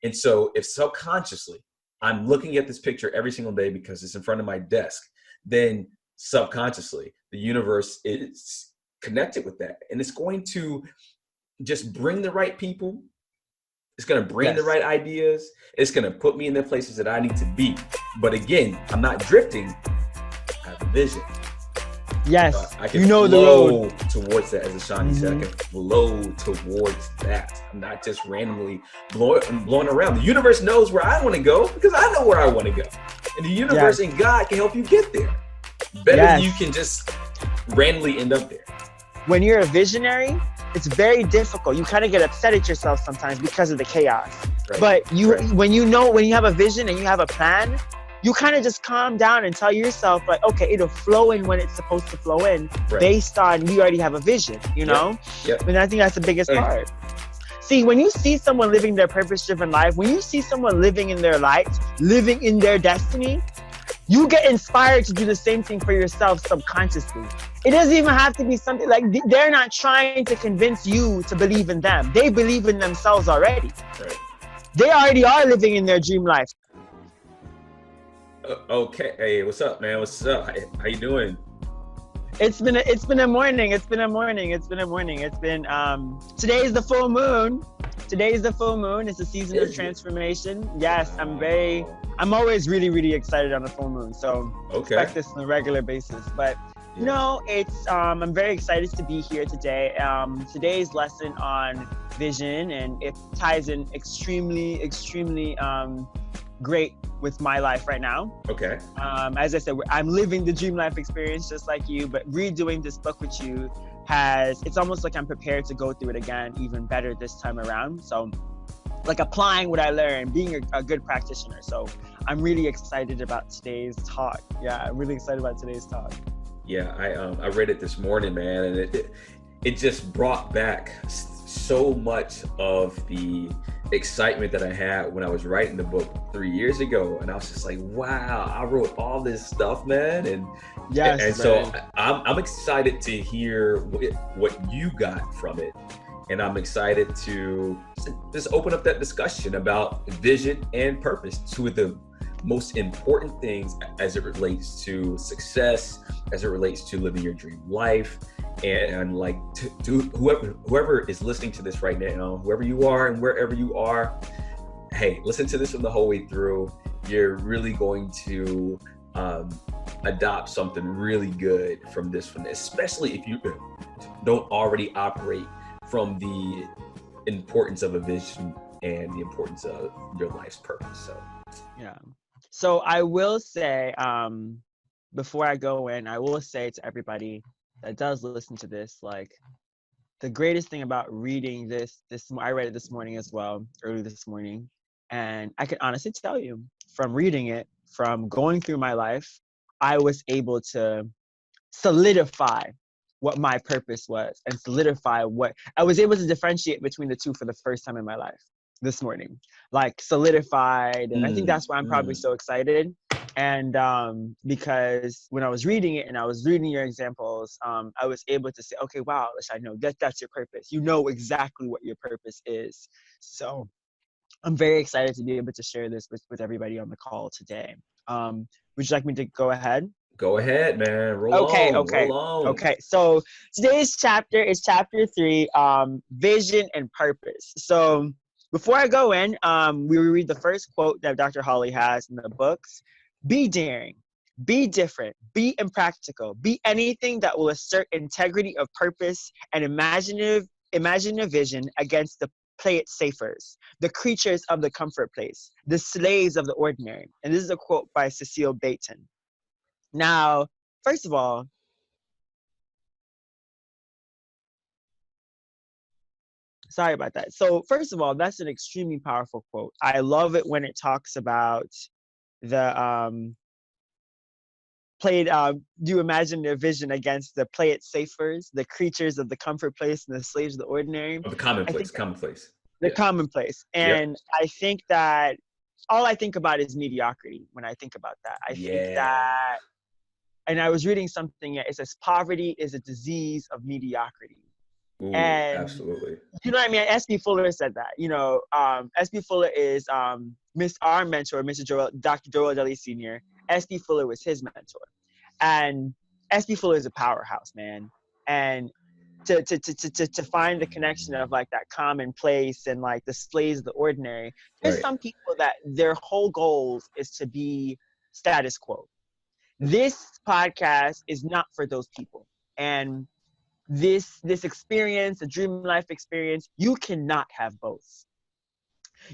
And so if subconsciously I'm looking at this picture every single day because it's in front of my desk, then subconsciously the universe is connected with that. And it's going to just bring the right people. It's going to bring the right ideas. It's going to put me in the places that I need to be. But again, I'm not drifting. I have a vision. Yes, I can the flow road towards that, as Ashani said. I can flow towards that. I'm not just randomly blowing around. The universe knows where I want to go because I know where I want to go. And the universe and God can help you get there. Better than you can just randomly end up there. When you're a visionary, it's very difficult. You kind of get upset at yourself sometimes because of the chaos. Right. But when you have a vision and you have a plan, you kind of just calm down and tell yourself, like, okay, it'll flow in when it's supposed to flow in based on you already have a vision, you know? Yep. And I think that's the biggest part. See, when you see someone living their purpose-driven life, when you see someone living in their light, living in their destiny, you get inspired to do the same thing for yourself subconsciously. It doesn't even have to be something like they're not trying to convince you to believe in them. They believe in themselves already. Right. They already are living in their dream life. Okay. Hey, what's up, man? What's up? How you doing? It's been a morning. Today is the full moon. It's a season of transformation. Yes, I'm always really, really excited on the full moon. So expect this on a regular basis. But it's I'm very excited to be here today. Today's lesson on vision, and it ties in extremely, extremely great with my life right now. Okay. As I said, I'm living the dream life experience just like you, but redoing this book with you it's almost like I'm prepared to go through it again, even better this time around. So like applying what I learned, being a good practitioner. So I'm really excited about today's talk. Yeah, I'm really excited about today's talk. Yeah, I read it this morning, man, and it just brought back so much of the excitement that I had when I was writing the book 3 years ago. And I was just like, wow, I wrote all this stuff, man. And so I'm excited to hear what you got from it. And I'm excited to just open up that discussion about vision and purpose, two of the most important things as it relates to success, as it relates to living your dream life. And like to whoever is listening to this right now, whoever you are and wherever you are, hey, listen to this from the whole way through. You're really going to adopt something really good from this one, especially if you don't already operate from the importance of a vision and the importance of your life's purpose. So I will say, before I go in, I will say to everybody that does listen to this, like, the greatest thing about reading this I read it this morning as well, early this morning, and I can honestly tell you, from reading it, from going through my life, I was able to solidify what my purpose was and solidify what I was able to differentiate between the two for the first time in my life this morning, like solidified. And I think that's why I'm probably so excited. And because when I was reading it and I was reading your examples, I was able to say, okay, wow, I know that's your purpose. You know exactly what your purpose is. So I'm very excited to be able to share this with everybody on the call today. Would you like me to go ahead? Go ahead, man. Roll on. Okay. So today's chapter is chapter 3, vision and purpose. So before I go in, we will read the first quote that Dr. Hawley has in the books. Be daring, be different, be impractical, be anything that will assert integrity of purpose and imagine a vision against the play it safers, the creatures of the comfort place, the slaves of the ordinary. And this is a quote by Cecile Baton. Now, first of all, sorry about that. So first of all, that's an extremely powerful quote. I love it when it talks about the do you imagine their vision against the play it safers, the creatures of the comfort place and the slaves of the ordinary? The commonplace. The commonplace. And I think that all I think about is mediocrity when I think about that. I think that, and I was reading something, it says poverty is a disease of mediocrity. Ooh, And absolutely. you know what I mean? S.B. Fuller said that. S.B. Fuller is our mentor, Dr. Joel Dudley Sr. S.B. Fuller was his mentor. And S.B. Fuller is a powerhouse, man. And to find the connection of like that commonplace and like the slaves of the ordinary, there's Right. some people that their whole goals is to be status quo. This podcast is not for those people. And this experience, the dream life experience, you cannot have both.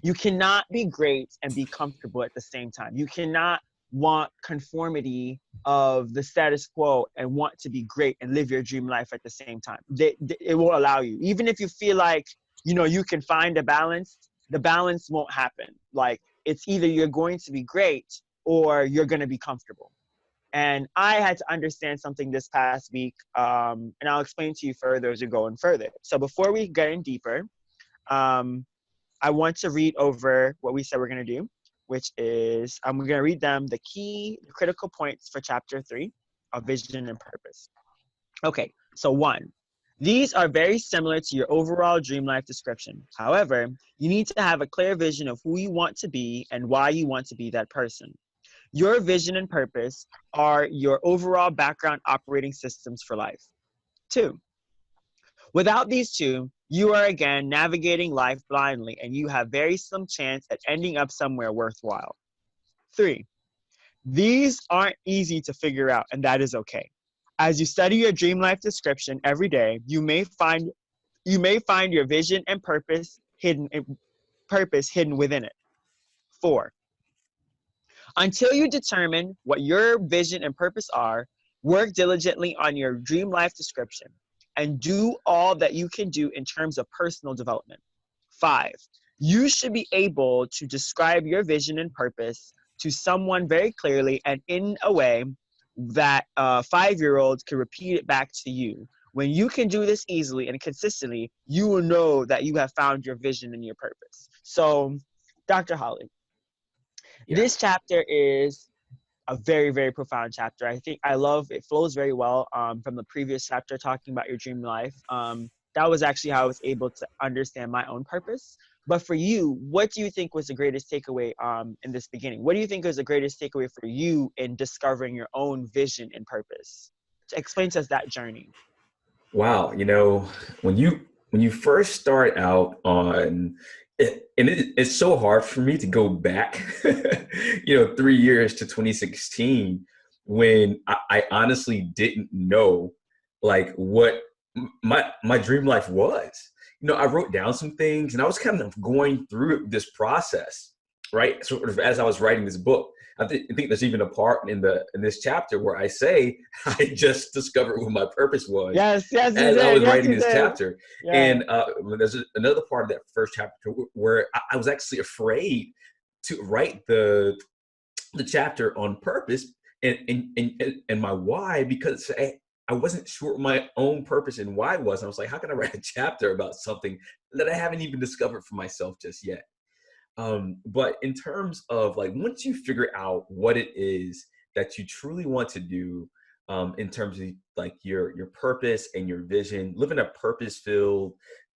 You cannot be great and be comfortable at the same time. You cannot want conformity of the status quo and want to be great and live your dream life at the same time. It won't allow you. Even if you feel like, you can find a balance, the balance won't happen. Like, it's either you're going to be great or you're going to be comfortable. And I had to understand something this past week, and I'll explain to you further as we go in further. So before we get in deeper, um, I want to read over what we said we're going to do, which is I'm going to read them the critical points for chapter 3 of vision and purpose. Okay, so 1. These are very similar to your overall dream life description. However, you need to have a clear vision of who you want to be and why you want to be that person. Your vision and purpose are your overall background operating systems for life. 2. Without these two, you are again navigating life blindly and you have very slim chance at ending up somewhere worthwhile. 3. These aren't easy to figure out, and that is okay. As you study your dream life description every day, you may find your vision and purpose hidden within it. 4. Until you determine what your vision and purpose are, work diligently on your dream life description and do all that you can do in terms of personal development. 5. You should be able to describe your vision and purpose to someone very clearly and in a way that a 5-year-old can repeat it back to you. When you can do this easily and consistently, you will know that you have found your vision and your purpose. So, Dr. Hawley, Yeah. this chapter is a very, very profound chapter. I think I love it, flows very well from the previous chapter talking about your dream life. That was actually how I was able to understand my own purpose. But for you, what do you think was the greatest takeaway in this beginning? What do you think was the greatest takeaway for you in discovering your own vision and purpose? Explain to us that journey. Wow. When you first start out on it, and it's so hard for me to go back, 3 years to 2016 when I honestly didn't know like what my dream life was. I wrote down some things and I was kind of going through this process, right? Sort of as I was writing this book. I think there's even a part in this chapter where I say I just discovered what my purpose was Yes, yes, you as I did. was Yes, writing you this did. chapter. Yeah. And there's another part of that first chapter where I was actually afraid to write the chapter on purpose and my why, because I wasn't sure what my own purpose and why was. I was like, how can I write a chapter about something that I haven't even discovered for myself just yet? But in terms of like, once you figure out what it is that you truly want to do, in terms of like your purpose and your vision, living a purpose-filled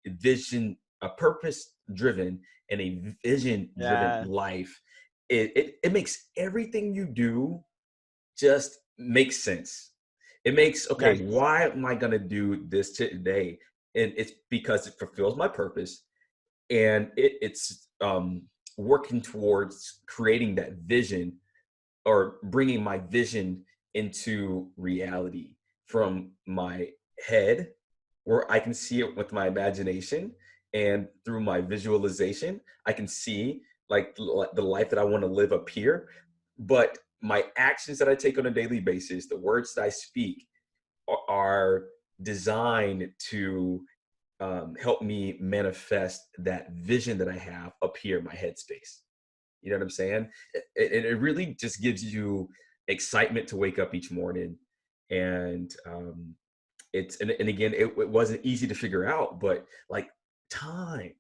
vision, a purpose-driven and a vision-driven Yeah. life, it makes everything you do just make sense. It makes, okay, Yes. why am I gonna do this today? And it's because it fulfills my purpose and it's working towards creating that vision or bringing my vision into reality from my head, where I can see it with my imagination, and through my visualization I can see like the life that I want to live up here. But my actions that I take on a daily basis, the words that I speak, are designed to help me manifest that vision that I have up here in my headspace. You know what I'm saying? It really just gives you excitement to wake up each morning. And and again, it wasn't easy to figure out, but like time,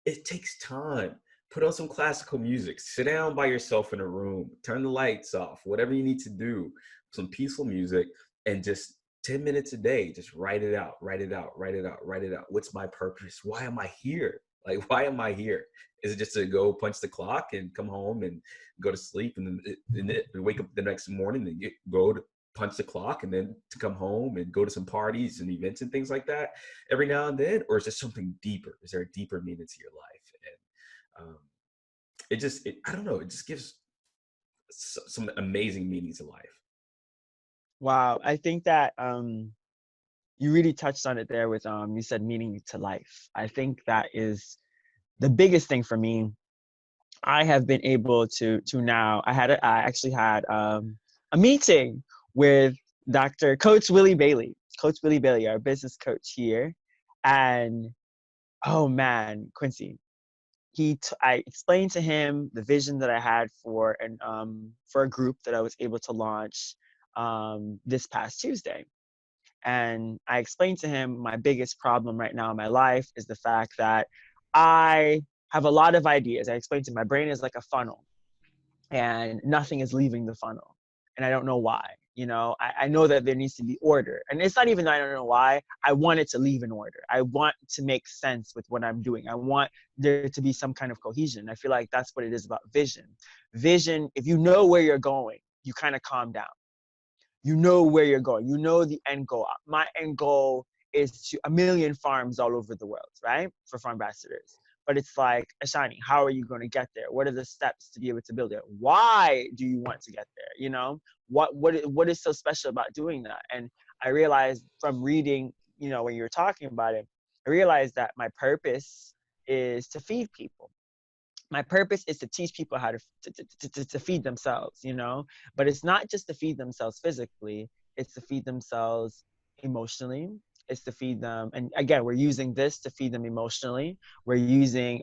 it takes time. Put on some classical music, sit down by yourself in a room, turn the lights off, whatever you need to do, some peaceful music, and just 10 minutes a day, just write it out, write it out, write it out, write it out. What's my purpose? Why am I here? Like, why am I here? Is it just to go punch the clock and come home and go to sleep and then wake up the next morning and go to punch the clock and then to come home and go to some parties and events and things like that every now and then? Or is there something deeper? Is there a deeper meaning to your life? And I don't know, it just gives some amazing meaning to life. Wow, I think that you really touched on it there with you said meaning to life. I think that is the biggest thing for me. I have been able to now. I actually had a meeting with Dr. Coach Willie Bailey, our business coach here, and oh man, Quincy, I explained to him the vision that I had for a group that I was able to launch this past Tuesday. And I explained to him my biggest problem right now in my life is the fact that I have a lot of ideas. I explained to him my brain is like a funnel and nothing is leaving the funnel. And I don't know why. You know, I know that there needs to be order. And it's not even that I don't know why. I want it to leave in order. I want to make sense with what I'm doing. I want there to be some kind of cohesion. I feel like that's what it is about vision. Vision, if you know where you're going, you kind of calm down. You know where you're going. You know the end goal. My end goal is to 1 million farms all over the world, right? For farm ambassadors. But it's like, Ashani, how are you going to get there? What are the steps to be able to build it? Why do you want to get there? You know, what is so special about doing that? And I realized from reading, you know, when you were talking about it, I realized that my purpose is to feed people. My purpose is to teach people how to feed themselves, you know, but it's not just to feed themselves physically, it's to feed themselves emotionally. It's to feed them. And again, we're using this to feed them emotionally. We're using,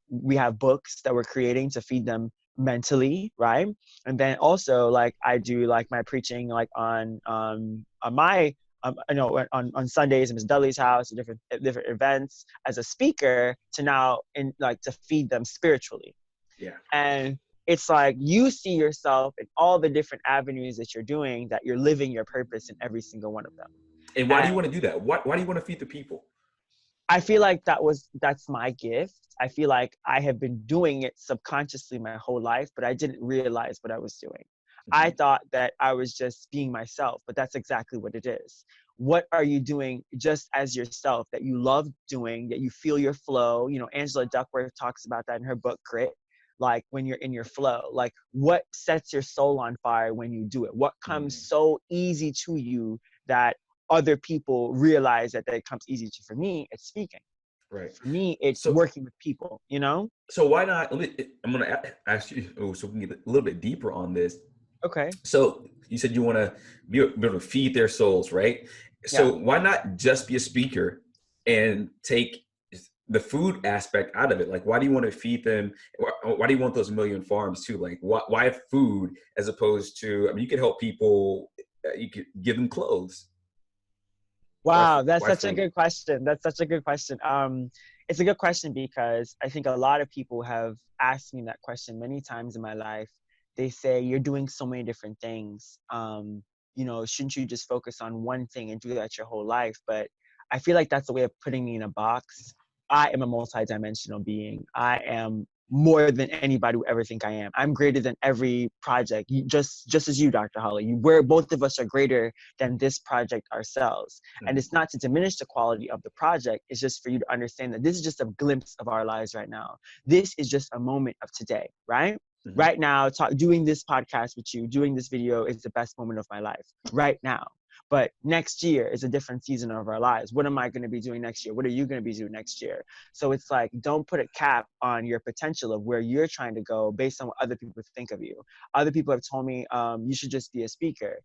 we have books that we're creating to feed them mentally, right? And then also like I do like my preaching like on my I know on Sundays in Ms. Dudley's house, different events as a speaker to now in like to feed them spiritually. Yeah. And it's like you see yourself in all the different avenues that you're doing, that you're living your purpose in every single one of them. And why do you want to do that? Why do you want to feed the people? I feel like that's my gift. I feel like I have been doing it subconsciously my whole life, but I didn't realize what I was doing. I thought that I was just being myself, but that's exactly what it is. What are you doing just as yourself that you love doing, that you feel your flow? You know, Angela Duckworth talks about that in her book, Grit. Like when you're in your flow, like what sets your soul on fire when you do it? What comes so easy to you that other people realize that it comes easy to? For me, it's speaking. Right. For me, it's So, working with people, you know? so why not? I'm going to ask you, so we can get a little bit deeper on this. Okay. So you said you want to be able to feed their souls, right? Yeah. So why not just be a speaker and take the food aspect out of it? Like, why do you want to feed them? Why do you want those 1 million farms too? Like, why food as opposed to, I mean, you could help people, you could give them clothes. Wow, that's Why such a food? good question. That's such a good question. It's a good question because I think a lot of people have asked me that question many times in my life. They say, you're doing so many different things. You know, shouldn't you just focus on one thing and do that your whole life? But I feel like that's a way of putting me in a box. I am a multidimensional being. I am more than anybody would ever think I am. I'm greater than every project. Just as you, Dr. Hawley. We're both of us are greater than this project ourselves. And it's not to diminish the quality of the project. It's just for you to understand that this is just a glimpse of our lives right now. This is just a moment of today, right? Right now, doing this podcast with you, doing this video is the best moment of my life right now. But next year is a different season of our lives. What am I going to be doing next year? What are you going to be doing next year? So it's like, don't put a cap on your potential of where you're trying to go based on what other people think of you. Other people have told me, you should just be a speaker.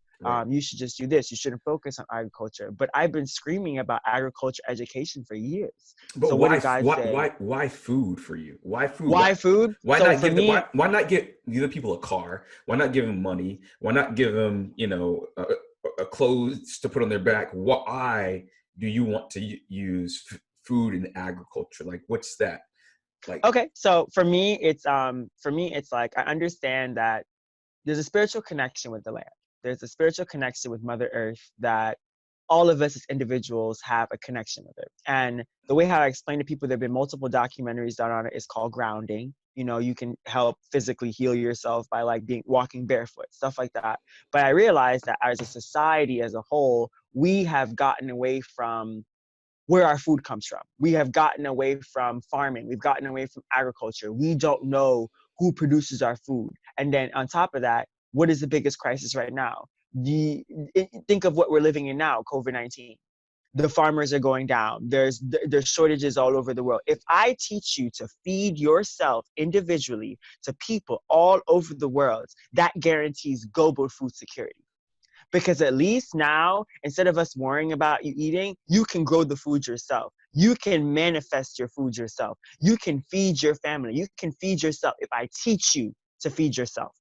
You should just do this. You shouldn't focus on agriculture. But I've been screaming about agriculture education for years. But So what did God say? why food for you? Why food? Why food? Why So not for give the me, why not give the people a car? Why not give them money? Why not give them, you know, a clothes to put on their back? Why do you want to use food in agriculture? Like, what's that? Like, okay. So for me it's like I understand that there's a spiritual connection with the land. There's a spiritual connection with Mother Earth that all of us as individuals have a connection with it. And the way how I explain to people, there have been multiple documentaries done on it. It's called grounding. You know, you can help physically heal yourself by like walking barefoot, stuff like that. But I realized that as a society as a whole, we have gotten away from where our food comes from. We have gotten away from farming. We've gotten away from agriculture. We don't know who produces our food. And then on top of that, what is the biggest crisis right now? Think of what we're living in now, COVID-19. The farmers are going down. There's shortages all over the world. If I teach you to feed yourself individually to people all over the world, that guarantees global food security. Because at least now, instead of us worrying about you eating, you can grow the food yourself. You can manifest your food yourself. You can feed your family. You can feed yourself if I teach you to feed yourself.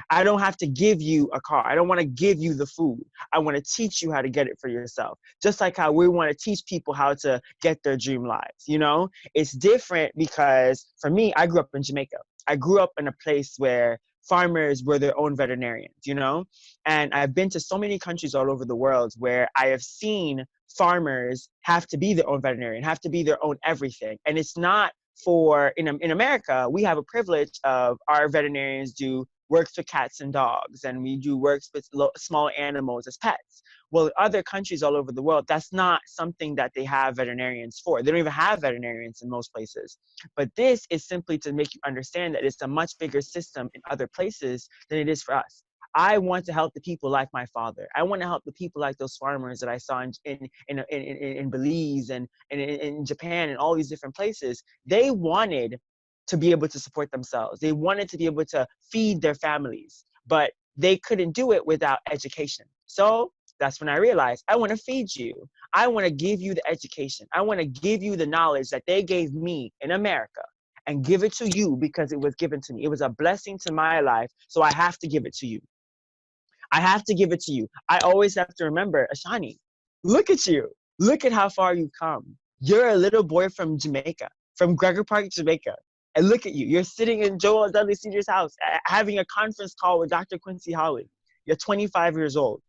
I don't have to give you a car. I don't want to give you the food. I want to teach you how to get it for yourself. Just like how we want to teach people how to get their dream lives, you know? It's different because for me, I grew up in Jamaica. I grew up in a place where farmers were their own veterinarians, you know? And I've been to so many countries all over the world where I have seen farmers have to be their own veterinarian, have to be their own everything. And it's not in America, we have a privilege of our veterinarians do works with cats and dogs, and we do works with small animals as pets. Well, in other countries all over the world, that's not something that they have veterinarians for. They don't even have veterinarians in most places. But this is simply to make you understand that it's a much bigger system in other places than it is for us. I want to help the people like my father. I want to help the people like those farmers that I saw in Belize and in Japan and all these different places. They wanted to be able to support themselves. They wanted to be able to feed their families, but they couldn't do it without education. So that's when I realized I want to feed you. I want to give you the education. I want to give you the knowledge that they gave me in America and give it to you because it was given to me. It was a blessing to my life, so I have to give it to you. I have to give it to you. I always have to remember, Ashani, look at you. Look at how far you've come. You're a little boy from Jamaica, from Gregor Park, Jamaica. And look at you. You're sitting in Joel Dudley Sr.'s house, having a conference call with Dr. Quincy Hawley. You're 25 years old.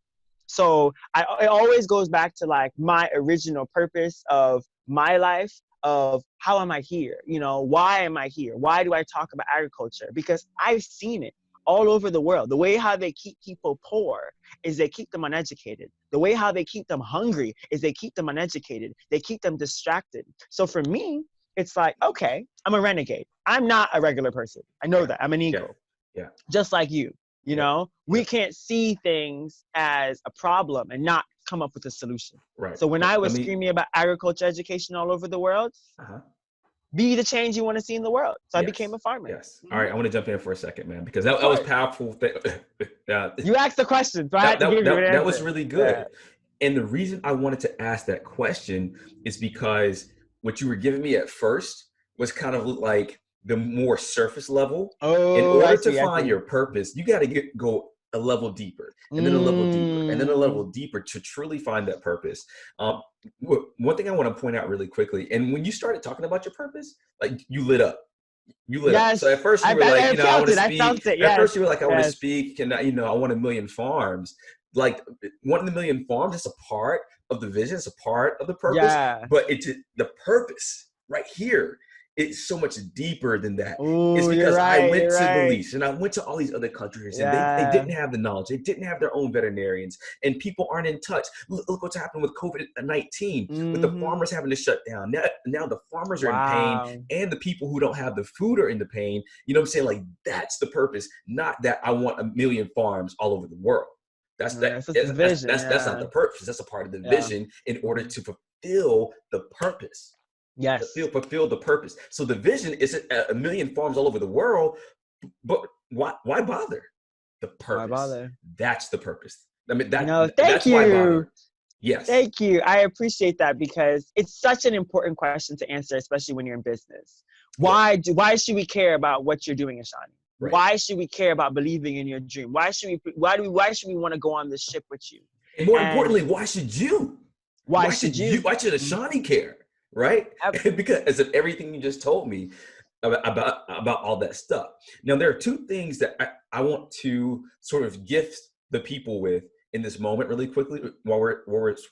So it always goes back to like my original purpose of my life, of how am I here? You know, why am I here? Why do I talk about agriculture? Because I've seen it all over the world. The way how they keep people poor is they keep them uneducated. The way how they keep them hungry is they keep them uneducated. They keep them distracted. So for me, it's like, okay, I'm a renegade. I'm not a regular person. I know that. I'm an ego. Yeah. Just like you. You know, we can't see things as a problem and not come up with a solution. Right. So when I was screaming about agriculture education all over the world, be the change you want to see in the world. So I became a farmer. Yes. All right. I want to jump in for a second, man, because that was powerful. You asked the question, so I had to give you an answer. That was really good. Yeah. And the reason I wanted to ask that question is because what you were giving me at first was kind of like the more surface level. In order to find your purpose, you got to go a level deeper, and then a level deeper, and then a level deeper to truly find that purpose. One thing I want to point out really quickly, and when you started talking about your purpose, like you lit up. You lit up. So at first you were like, I want to speak. At first you were like, I want to speak, and I want 1 million farms. Like wanting 1 million farms, it's a part of the vision, it's a part of the purpose, but it's the purpose right here. It's so much deeper than that. It's because I went to Belize and I went to all these other countries and they didn't have the knowledge. They didn't have their own veterinarians, and people aren't in touch. Look what's happened with COVID-19, with the farmers having to shut down. Now the farmers are in pain, and the people who don't have the food are in the pain. You know what I'm saying? Like, that's the purpose, not that I want 1 million farms all over the world. That's not the purpose. That's a part of the vision in order to fulfill the purpose. Yes. Fulfill the purpose. So the vision is 1 million farms all over the world, but why bother? The purpose. Why bother? That's the purpose. I mean, that's you. Why bother. Yes. Thank you. I appreciate that because it's such an important question to answer, especially when you're in business. Why should we care about what you're doing, Ashani? Right. Why should we care about believing in your dream? Why should we want to go on this ship with you? And more importantly, why should you? Why should Ashani care? Right? Because of everything you just told me about all that stuff. Now, there are two things that I want to sort of gift the people with in this moment really quickly while it's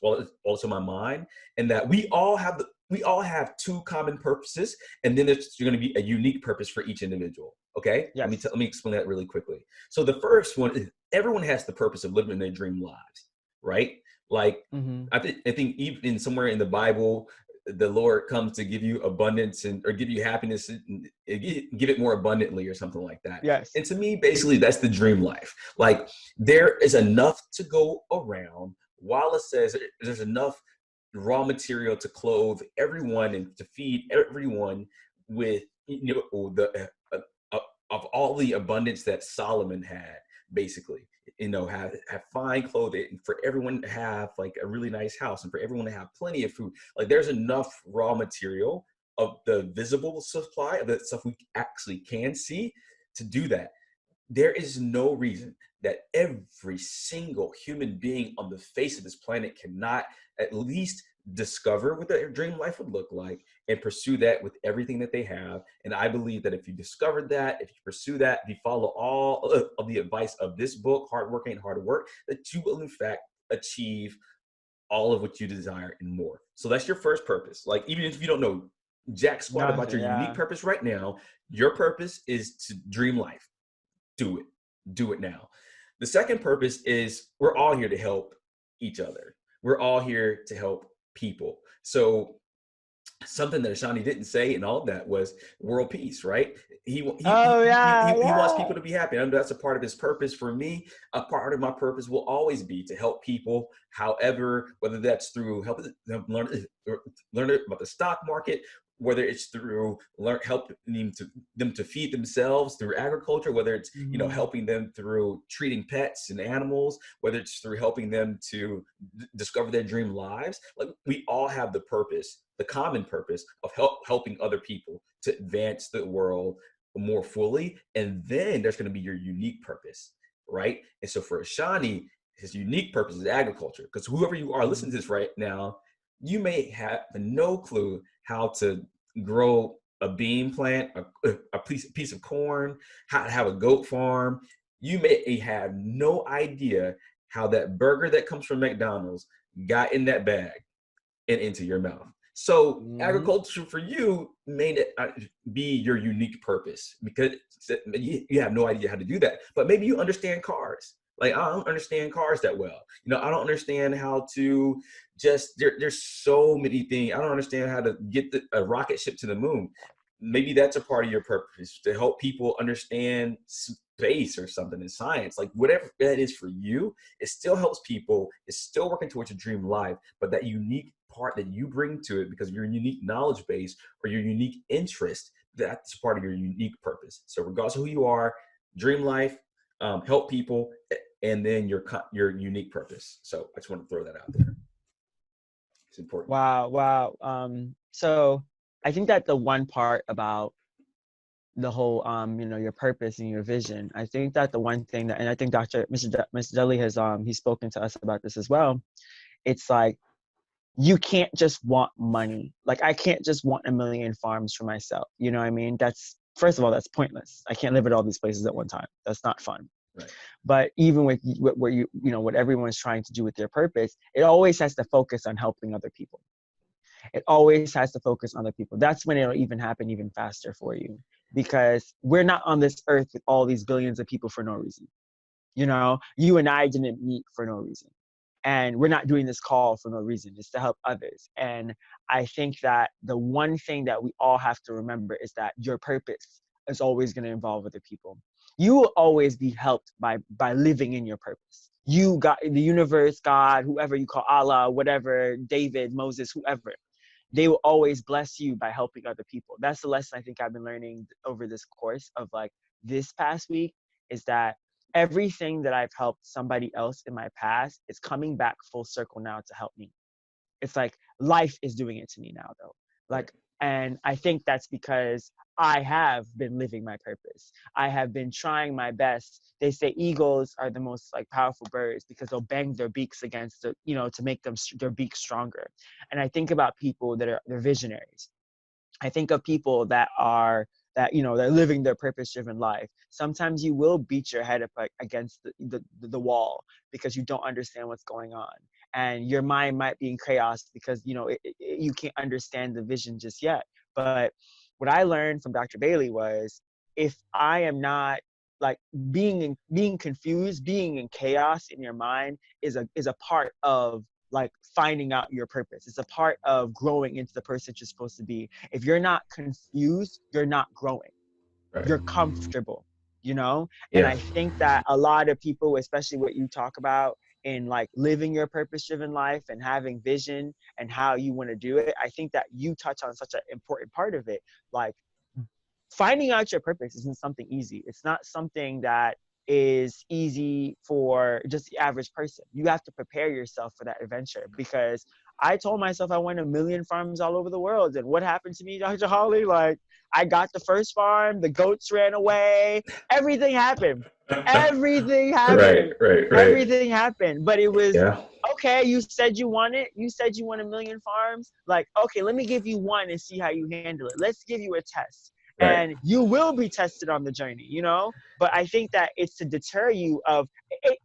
also my mind, and that we all have two common purposes, and then there's going to be a unique purpose for each individual. Okay, Yes. let me explain that really quickly. So the first one is everyone has the purpose of living their dream lives, right? Like Mm-hmm. I think even somewhere in the Bible, the Lord comes to give you abundance or give you happiness and give it more abundantly or something like that. Yes. And to me, basically, that's the dream life. Like there is enough to go around. Wallace says there's enough raw material to clothe everyone and to feed everyone with of all the abundance that Solomon had, basically. Have fine clothing, and for everyone to have like a really nice house, and for everyone to have plenty of food. Like there's enough raw material of the visible supply of the stuff we actually can see to do that. There is no reason that every single human being on the face of this planet cannot at least discover what their dream life would look like and pursue that with everything that they have. And I believe that if you discovered that, if you pursue that, if you follow all of the advice of this book, Hard Work Ain't Hard to Work, that you will in fact achieve all of what you desire and more. So that's your first purpose. Like even if you don't know jack squat about Nothing. your unique Yeah. purpose right now, your purpose is to dream life. Do it now. The second purpose is we're all here to help each other. We're all here to help people. So something that Ashani didn't say and all of that was world peace, right? Oh yeah, He wants yeah. people to be happy. I know that's a part of his purpose. For me, a part of my purpose will always be to help people. However, whether that's through helping them learn about the stock market, whether it's through helping them to feed themselves through agriculture, whether it's Mm-hmm. helping them through treating pets and animals, whether it's through helping them to discover their dream lives. Like we all have the purpose, the common purpose of helping other people to advance the world more fully. And then there's going to be your unique purpose, right? And so for Ashani, his unique purpose is agriculture, because whoever you are listening to this right now, you may have no clue how to grow a bean plant, a piece of corn, how to have a goat farm. You may have no idea how that burger that comes from McDonald's got in that bag and into your mouth. So Mm-hmm. agriculture for you may be your unique purpose, because you have no idea how to do that. But maybe you understand cars. Like I don't understand cars that well. I don't understand how to there's so many things. I don't understand how to get a rocket ship to the moon. Maybe that's a part of your purpose, to help people understand space or something in science. Like whatever that is for you, it still helps people. It's still working towards your dream life, but that unique part that you bring to it because of your unique knowledge base or your unique interest, that's part of your unique purpose. So regardless of who you are, dream life, help people, and then your unique purpose. So I just want to throw that out there. It's important. Wow, wow. So I think that the one part about the whole your purpose and your vision, I think that the one thing that, and I think Mr. Dudley has he's spoken to us about this as well. It's like you can't just want money. Like I can't just want a million farms for myself. You know what I mean? That's, first of all, that's pointless. I can't live at all these places at one time. That's not fun. Right. But even with what what everyone's trying to do with their purpose, it always has to focus on helping other people. It always has to focus on other people. That's when it'll even happen even faster for you, because we're not on this earth with all these billions of people for no reason. You and I didn't meet for no reason. And we're not doing this call for no reason. It's to help others. And I think that the one thing that we all have to remember is that your purpose is always going to involve other people. You will always be helped by living in your purpose. You got the universe, God, whoever you call, Allah, whatever, David, Moses, whoever, they will always bless you by helping other people. That's the lesson I think I've been learning over this course of like this past week, is that everything that I've helped somebody else in my past is coming back full circle now to help me. It's like life is doing it to me now though. Right. Like, and I think that's because I have been living my purpose. I have been trying my best. They say eagles are the most like powerful birds because they'll bang their beaks against to make their beaks stronger. And I think about people they're visionaries. I think of people that that, you know, they're living their purpose-driven life. Sometimes you will beat your head up against the wall because you don't understand what's going on. And your mind might be in chaos because, you know, you can't understand the vision just yet. But what I learned from Dr. Bailey was, if I am not, like, being confused, being in chaos in your mind is a part of, like, finding out your purpose. It's a part of growing into the person you're supposed to be. If you're not confused, you're not growing. Right. You're comfortable, you know? And Yeah. I think that a lot of people, especially what you talk about in, like, living your purpose-driven life and having vision and how you want to do it, I think that you touch on such an important part of it. Like, finding out your purpose isn't something easy. It's not something that is easy for just the average person. You have to prepare yourself for that adventure, because I told myself I want 1,000,000 farms all over the world. And what happened to me, Dr. Hawley? Like, I got the first farm, the goats ran away, everything happened. Everything Right, happened. right, right. Everything happened. But it was, Yeah. okay, you said you want it. You said you want 1,000,000 farms. Like, okay, let me give you one and see how you handle it. Let's give you a test. Right. And you will be tested on the journey, you know? But I think that it's to deter you of,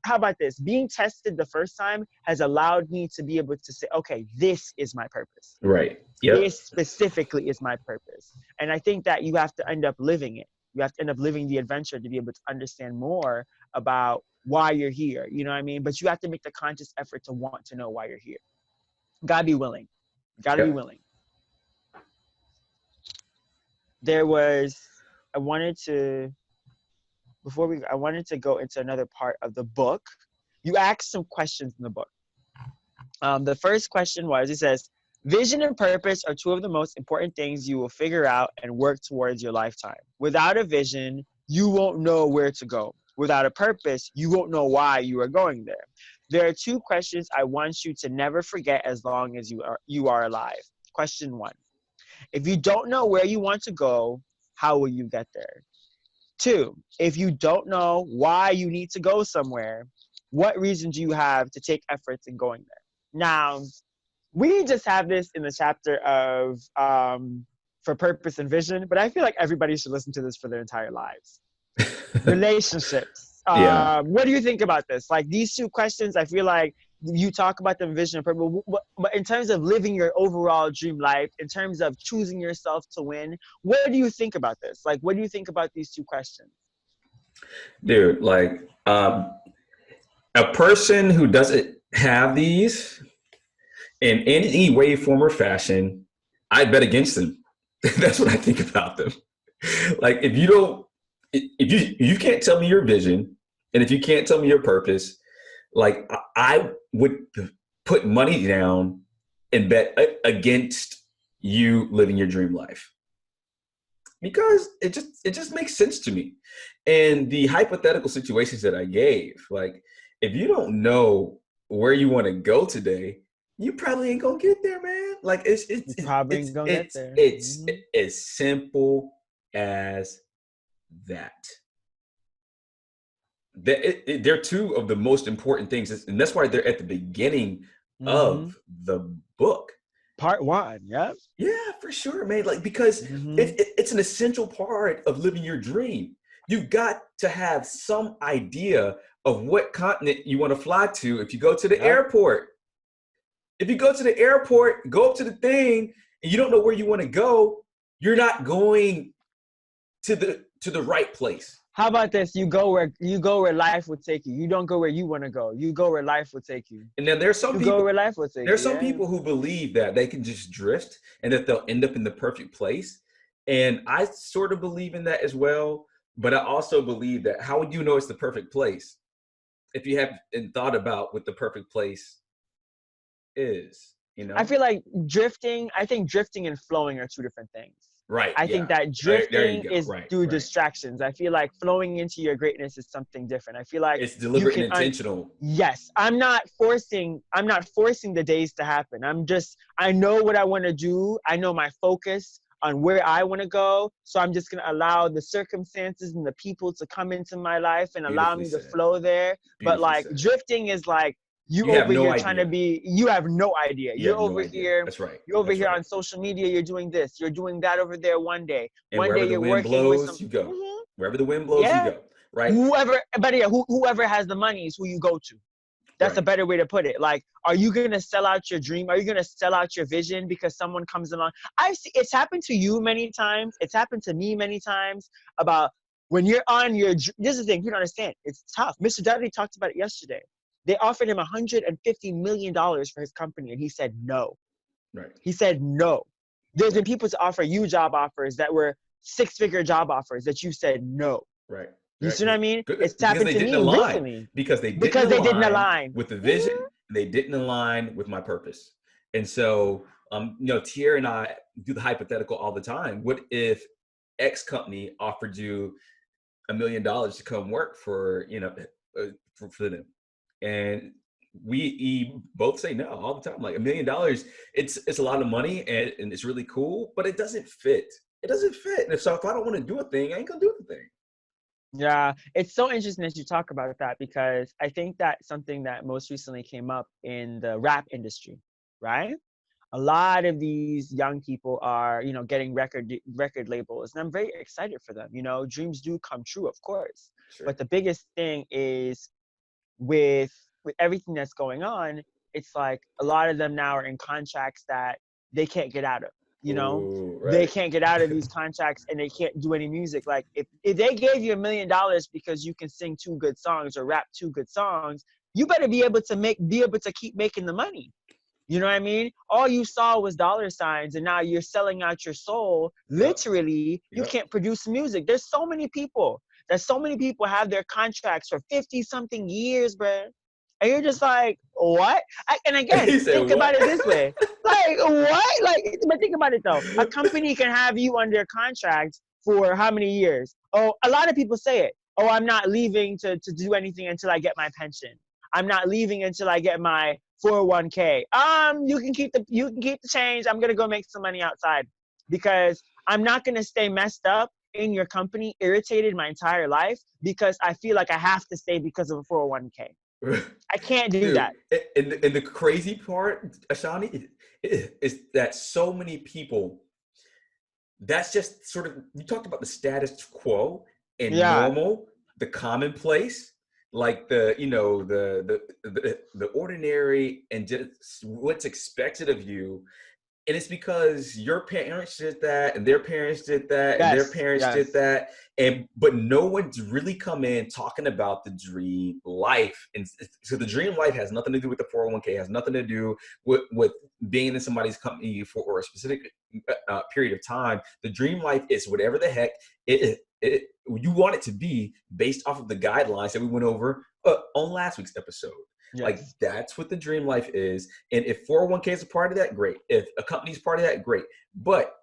how about this? Being tested the first time has allowed me to be able to say, okay, this is my purpose. Right. Yep. This specifically is my purpose. And I think that you have to end up living it. You have to end up living the adventure to be able to understand more about why you're here. You know what I mean? But you have to make the conscious effort to want to know why you're here. You gotta be willing. You gotta be Yep. willing. There was, I wanted to, I wanted to go into another part of the book. You asked some questions in the book. The first question was, it says, vision and purpose are two of the most important things you will figure out and work towards your lifetime. Without a vision, you won't know where to go. Without a purpose, you won't know why you are going there. There are two questions I want you to never forget as long as you are alive. Question one: if you don't know where you want to go, how will you get there? Two, if you don't know why you need to go somewhere, what reason do you have to take efforts in going there? Now, we just have this in the chapter of for purpose and vision, but I feel like everybody should listen to this for their entire lives. Relationships. Yeah. What do you think about this? Like, these two questions, I feel like you talk about the vision and purpose, but in terms of living your overall dream life, in terms of choosing yourself to win, what do you think about this? Like, what do you think about these two questions? Dude, like, a person who doesn't have these in any way, form, or fashion, I bet against them. That's what I think about them. Like, if you don't, if you can't tell me your vision, and if you can't tell me your purpose, like, I would put money down and bet against you living your dream life, because it just makes sense to me. And the hypothetical situations that I gave, like, if you don't know where you want to go today, you probably ain't gonna get there, man. Like, it's as simple as that. They're two of the most important things, and that's why they're at the beginning of the book. Part one, yep. Yeah, for sure, man. Like, because it's an essential part of living your dream. You've got to have some idea of what continent you want to fly to if you go to the airport. If you go to the airport, go up to the thing, and you don't know where you want to go, you're not going to the right place. How about this? You go where life will take you. You don't go where you want to go. You go where life will take you. And then there's some people. Go where life will take you. There's some people who believe that they can just drift and that they'll end up in the perfect place. And I sort of believe in that as well. But I also believe that, how would you know it's the perfect place if you haven't thought about what the perfect place is? You know, I feel like drifting and flowing are two different things. Right. I think that drifting is through distractions. I feel like flowing into your greatness is something different. I feel like it's deliberate and intentional. Yes. I'm not forcing the days to happen. I know what I want to do. I know my focus on where I want to go. So I'm just going to allow the circumstances and the people to come into my life and allow me to flow there. But like, drifting is like, You You have over no here trying to idea. be, you have no idea. You have You're no over idea. here, That's right. you're over That's here right. on social media, you're doing this, you're doing that over there one day. And One day wherever the you're wind working with some, blows, you go. mhm, Wherever the wind blows, you yeah. go. Right. Whoever, but yeah, whoever has the money is who you go to. That's a Right. better way to put it. Like, are you gonna sell out your dream? Are you gonna sell out your vision because someone comes along? I've seen it's happened to you many times. It's happened to me many times. About when you're on your. This is the thing you don't understand. It's tough. Mr. Dudley talked about it yesterday. They offered him $150 million for his company, and he said no. Right. He said no. There's been Right. people to offer you job offers that were six-figure job offers that you said no. Right. You Right. see what I mean? It's Because happened they to didn't me align. recently Because they didn't because they didn't align align. with the vision. Mhm. They didn't align with my purpose. And so, Tier and I do the hypothetical all the time. What if X company offered you $1 million to come work for, for them? And we both say no all the time. Like $1 million, it's a lot of money, and it's really cool, but it doesn't fit. It doesn't fit. And so if I don't want to do a thing, I ain't gonna do the thing. Yeah, it's so interesting that you talk about that because I think that's something that most recently came up in the rap industry, right? A lot of these young people are, getting record labels, and I'm very excited for them. Dreams do come true, of course. Sure. But the biggest thing is with with everything that's going on, it's like a lot of them now are in contracts that they can't get out of. You know, Oh, they right. can't get out of these contracts and they can't do any music. Like if they gave you $1 million because you can sing two good songs or rap two good songs, you better be able to keep making the money. You know what I mean? All you saw was dollar signs, and now you're selling out your soul. Yep. Literally, you Yep. can't produce music. There's so many people. That so many people have their contracts for 50 something years, bruh. And you're just like, what? And again, He said think about what? it this way. Like, what? Like, but think about it though. A company can have you under contract for how many years? Oh, a lot of people say it. Oh, I'm not leaving to do anything until I get my pension. I'm not leaving until I get my 401k. You can keep the change. I'm gonna go make some money outside because I'm not gonna stay messed up in your company, irritated my entire life because I feel like I have to stay because of a 401k. I can't do Dude, that. and the crazy part, Ashani, is that so many people, that's just sort of, you talked about the status quo and Yeah, normal, the commonplace, like the ordinary, and just what's expected of you. And it's because your parents did that, and their parents did that, and their yes, parents did yes. that, but no one's really come in talking about the dream life. And so the dream life has nothing to do with the 401k, has nothing to do with being in somebody's company for a specific period of time. The dream life is whatever the heck you want it to be, based off of the guidelines that we went over on last week's episode. Like, Yes. that's what the dream life is. And if 401k is a part of that, great. If a company's part of that, great. But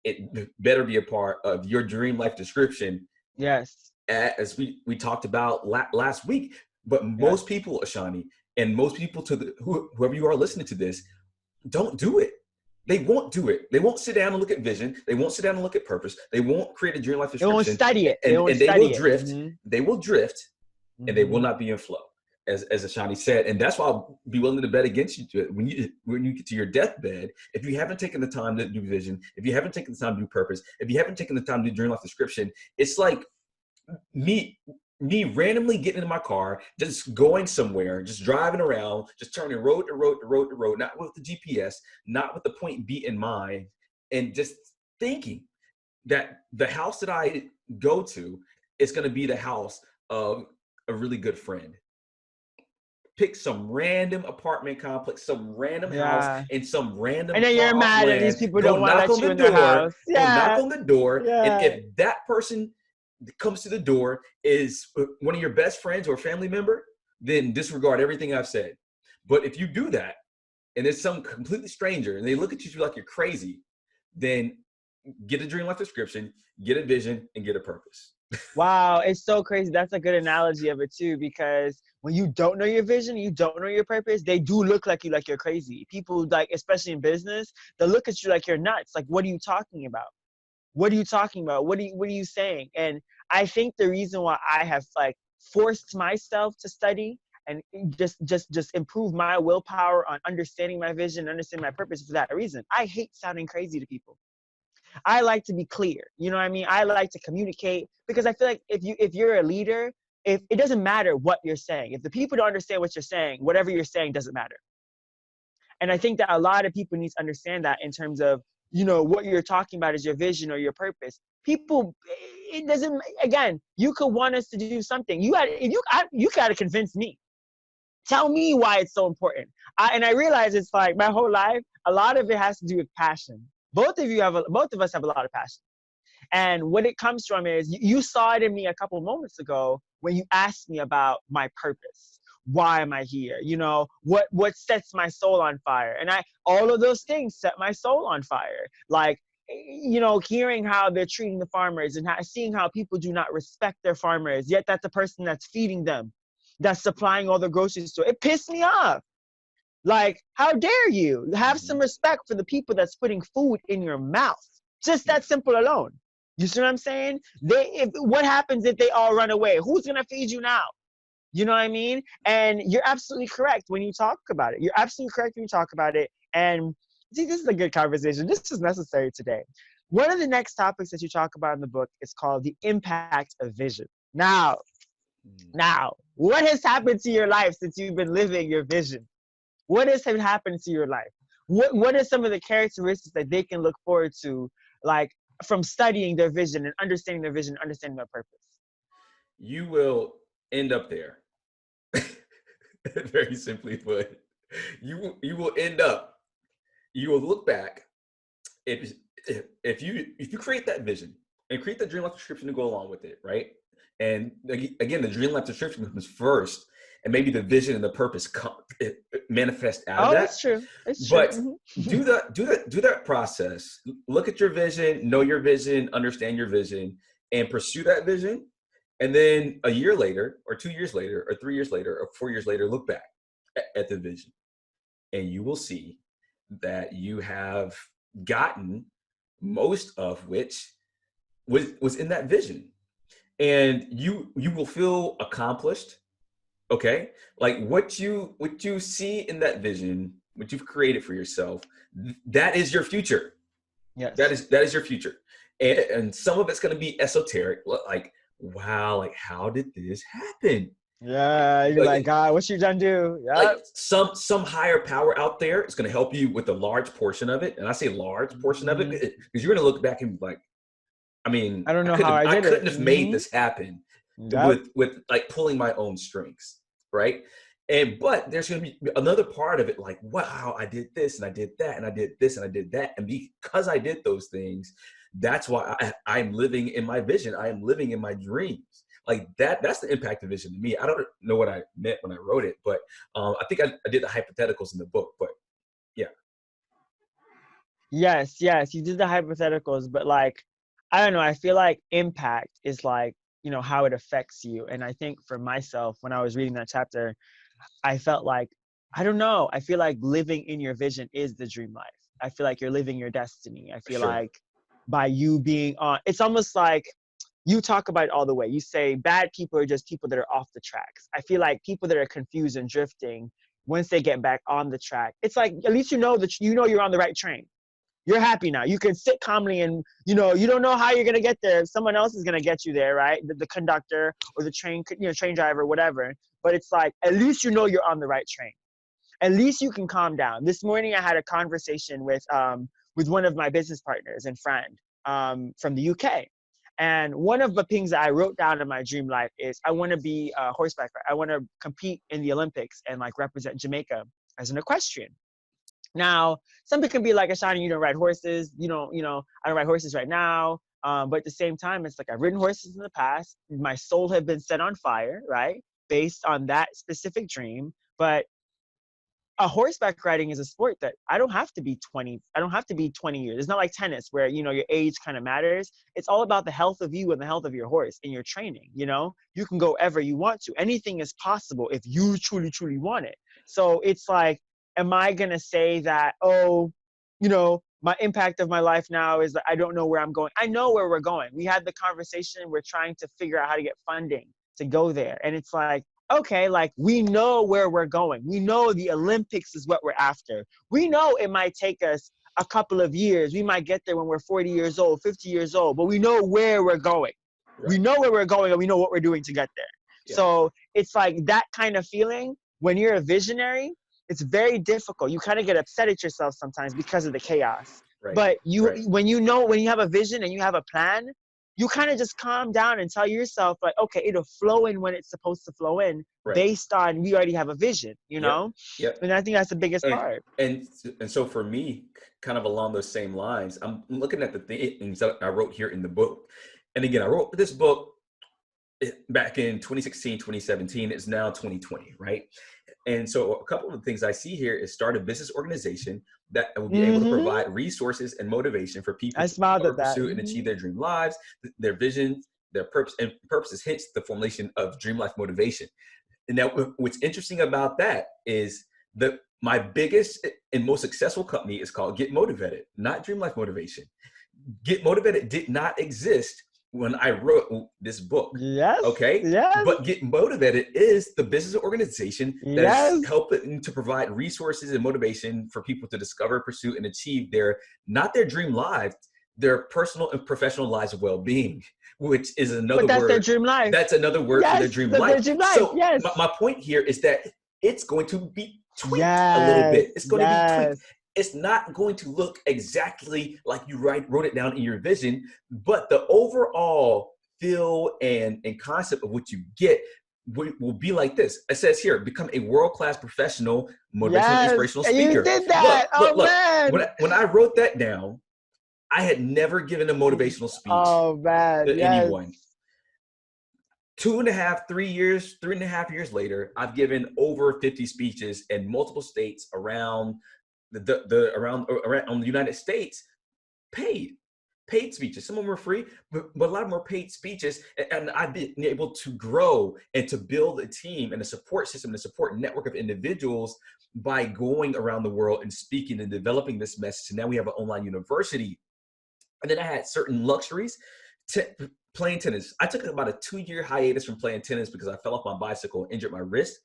it better be a part of your dream life description, Yes. as we talked about last week. But most Yes. people, Ashani, and most people whoever you are listening to this, don't do it. They won't do it. They won't sit down and look at vision. They won't sit down and look at purpose. They won't create a dream life They won't description. study it. They And, won't and they will study it. drift. They will drift, and they will Hmm. not be in flow, as Ashani said. And that's why I'll be willing to bet against you when you get to your deathbed. If you haven't taken the time to do vision, if you haven't taken the time to do purpose, if you haven't taken the time to do dream life description, it's like me randomly getting in my car, just going somewhere, just driving around, just turning road to road to road to road, not with the GPS, not with the point B in mind, and just thinking that the house that I go to is going to be the house of a really good friend. Pick some random apartment complex, some random house Yeah. in some random And then far you're off mad that these land. people Go don't want to knock let on you the in their door. house. Go knock Yeah. on the door. And Yeah. if that person that comes to the door is one of your best friends or a family member, then disregard everything I've said. But if you do that, and it's some completely stranger, and they look at you like you're crazy, then get a dream life description, get a vision, and get a purpose. Wow, it's so crazy. That's a good analogy of it too, because when you don't know your vision, you don't know your purpose, they do look like you like you're crazy. People, like, especially in business, they look at you like you're nuts. Like, what are you talking about? What are you talking about? What are you saying? And I think the reason why I have like forced myself to study and just improve my willpower on understanding my vision, understanding my purpose for that reason. I hate sounding crazy to people. I like to be clear. You know what I mean? I like to communicate because I feel like if you're a leader, if it doesn't matter what you're saying. If the people don't understand what you're saying, whatever you're saying doesn't matter. And I think that a lot of people need to understand that in terms of, what you're talking about is your vision or your purpose. People, it doesn't, again, you could want us to do something. You got to convince me. Tell me why it's so important. And I realize it's like my whole life, a lot of it has to do with passion. Both of us have a lot of passion. And what it comes from is you saw it in me a couple of moments ago when you asked me about my purpose. Why am I here? What sets my soul on fire? And all of those things set my soul on fire. Like, hearing how they're treating the farmers and seeing how people do not respect their farmers, yet that's the person that's feeding them, that's supplying all the groceries store. It pissed me off. Like, how dare you have some respect for the people that's putting food in your mouth? Just that simple alone. You see what I'm saying? What happens if they all run away? Who's going to feed you now? You know what I mean? And you're absolutely correct when you talk about it. You're absolutely correct when you talk about it. And see, this is a good conversation. This is necessary today. One of the next topics that you talk about in the book is called the impact of vision. Now, what has happened to your life since you've been living your vision? What has happened to your life? What are some of the characteristics that they can look forward to, like, from studying their vision and understanding their vision, understanding their purpose? You will end up there. Very simply put, you will look back if you create that vision and create the dream life description to go along with it, right? And again, the dream life description comes first, and maybe the vision and the purpose manifest out of that. That's true. It's true. But mm-hmm. do that process. Look at your vision, know your vision, understand your vision, and pursue that vision. And then a year later, or 2 years later, or 3 years later, or 4 years later, look back at the vision, and you will see that you have gotten most of which was in that vision, and you will feel accomplished. Okay, like what you see in that vision, what you've created for yourself, that is your future. Yes, that is your future, and some of it's going to be esoteric, like, wow, like, how did this happen? Yeah, you're like, God, what you done do? Yeah, like some higher power out there is going to help you with a large portion of it, and I say large portion of it because you're going to look back and be like, I mean, I don't know how I couldn't have made this happen with like pulling my own strings, right? But there's going to be another part of it, like, wow, I did this and I did that and I did this and I did that, and because I did those things, that's why I'm living in my vision. I am living in my dreams. Like that's the impact of vision to me. I don't know what I meant when I wrote it, but I think I did the hypotheticals in the book. But yeah. Yes, you did the hypotheticals, but like, I don't know. I feel like impact is like, how it affects you. And I think for myself, when I was reading that chapter, I felt like, I don't know. I feel like living in your vision is the dream life. I feel like you're living your destiny. I feel like by you being on, it's almost like you talk about it all the way. You say bad people are just people that are off the tracks. I feel like people that are confused and drifting, once they get back on the track, it's like, at least you know you're on the right train. You're happy now. You can sit calmly and, you don't know how you're going to get there. Someone else is going to get you there, right? The conductor or the train driver, whatever. But it's like, at least you're on the right train. At least you can calm down. This morning I had a conversation with one of my business partners and friend from the UK. And one of the things that I wrote down in my dream life is I want to be a horseback rider. I want to compete in the Olympics and like represent Jamaica as an equestrian. Now, some people can be like, Ashani, you don't ride horses. I don't ride horses right now. But at the same time, it's like I've ridden horses in the past. My soul had been set on fire, right? Based on that specific dream. But a horseback riding is a sport that I don't have to be 20. I don't have to be 20 years. It's not like tennis where, your age kind of matters. It's all about the health of you and the health of your horse and your training. You can go ever you want to. Anything is possible if you truly, truly want it. So it's like, am I going to say that, my impact of my life now is that I don't know where I'm going. I know where we're going. We had the conversation. We're trying to figure out how to get funding to go there. And it's like, okay, like we know where we're going. We know the Olympics is what we're after. We know it might take us a couple of years. We might get there when we're 40 years old, 50 years old, but we know where we're going. We Right. know where we're going and we know what we're doing to get there. Yeah. So it's like that kind of feeling when you're a visionary, it's very difficult. You kind of get upset at yourself sometimes because of the chaos. Right. But you, Right. when you have a vision and you have a plan, you kind of just calm down and tell yourself like, okay, it'll flow in when it's supposed to flow in Right. based on we already have a vision, you Yep. know? Yep. And I think that's the biggest And, part. and so for me, kind of along those same lines, I'm looking at the things that I wrote here in the book. And again, I wrote this book back in 2016, 2017. It's now 2020, right? And so a couple of the things I see here is start a business organization that will be able to provide resources and motivation for people I to smiled at that. pursue and achieve their dream lives, their visions, their purpose, and purposes, hence the formulation of Dream Life Motivation. And now what's interesting about that is that my biggest and most successful company is called Get Motivated, not Dream Life Motivation. Get Motivated did not exist when I wrote this book. Yes. Okay. Yes. But Get Motivated is the business organization that's Yes. helping to provide resources and motivation for people to discover, pursue, and achieve their, not their dream lives, their personal and professional lives of well-being, which is another But that's their word. dream life. That's another word for their Yes, dream that's their life. dream life. So Yes. my point here is that it's going to be tweaked a little Yes. bit. It's going to be tweaked. Yes. It's not going to look exactly like you wrote it down in your vision, but the overall feel and concept of what you get will be like this. It says here, become a world-class professional, motivational, Yes. inspirational And you speaker. did that. Look, Oh man. when I wrote that down, I had never given a motivational speech Oh man. to Yes. anyone. 3.5 years later, I've given over 50 speeches in multiple states around around the United States, paid speeches. Some of them were free, but a lot of them were paid speeches. And I've been able to grow and to build a team and a support system and a support network of individuals by going around the world and speaking and developing this message. And now we have an online university. And then I had certain luxuries. Playing tennis. I took about a 2-year hiatus from playing tennis because I fell off my bicycle and injured my wrist.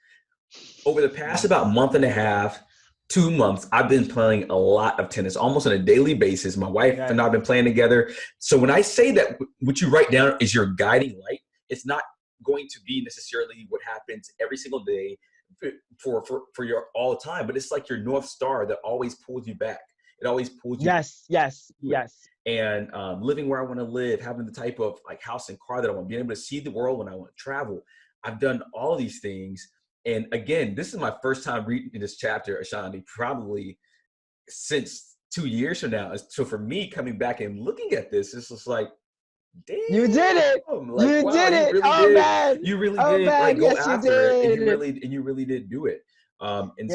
Over the past about month and a half, 2 months, I've been playing a lot of tennis, almost on a daily basis. My wife and I have been playing together. So when I say that what you write down is your guiding light, it's not going to be necessarily what happens every single day for your all the time, but it's like your North Star that always pulls you back. It always pulls you. Yes. And living where I want to live, having the type of like house and car that I want, being able to see the world when I want to travel. I've done all of these things. And again, this is my first time reading this chapter, Ashani, probably since 2 years from now. So for me, coming back and looking at this, it's just like, damn, you did it. Like, you wow, did it. You really oh did. man. You really oh, did man. like go yes, after it, did. and you really did do it.